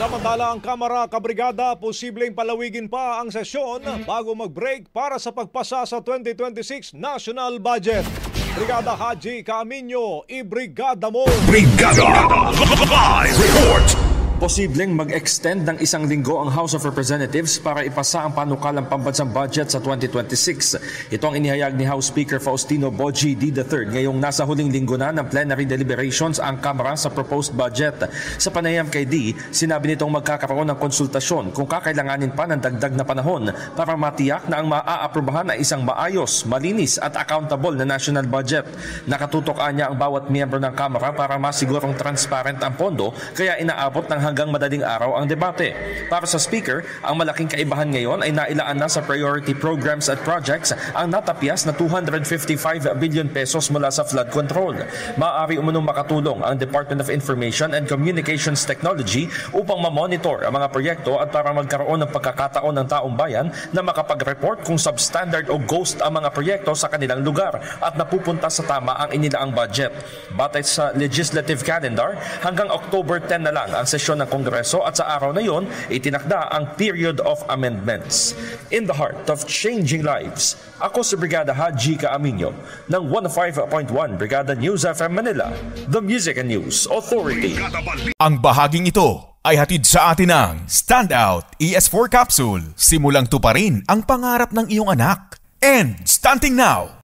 Samantala ang Kamara Kabrigada posibleng palawigin pa ang sesyon bago mag-break para sa pagpasa sa 2026 National Budget. Brigada Haji Caaminyo, ibrigada mo! Brigada! Live report! Posibleng mag-extend ng isang linggo ang House of Representatives para ipasa ang panukalang pambansang budget sa 2026. Ito ang inihayag ni House Speaker Faustino Boji D. III ngayong nasa huling linggo na ng plenary deliberations ang Kamara sa proposed budget. Sa panayam kay D, sinabi nitong magkakaroon ng konsultasyon kung kakailanganin pa ng dagdag na panahon para matiyak na ang maaaprubahan ay isang maayos, malinis at accountable na national budget. Nakatutok niya ang bawat miyembro ng Kamara para masigurong transparent ang pondo kaya inaabot ng hanggang madaling araw ang debate. Para sa Speaker, ang malaking kaibahan ngayon ay nailaan na sa priority programs at projects ang natapyas na 255 billion pesos mula sa flood control. Maaari umunong makatulong ang Department of Information and Communications Technology upang mamonitor ang mga proyekto at para magkaroon ng pagkakataon ng taong bayan na makapag-report kung substandard o ghost ang mga proyekto sa kanilang lugar at napupunta sa tama ang inilaang budget. Batay sa legislative calendar, hanggang October 10 na lang ang sesyon ng Kongreso at sa araw na yon, itinakda ang period of amendments. In the heart of changing lives, ako si Brigada Haji Caaminyo ng 105.1 Brigada News FM Manila, the Music and News Authority. Ang bahaging ito ay hatid sa atin ng Standout ES4 Capsule. Simulang tuparin ang pangarap ng iyong anak. And stunting now,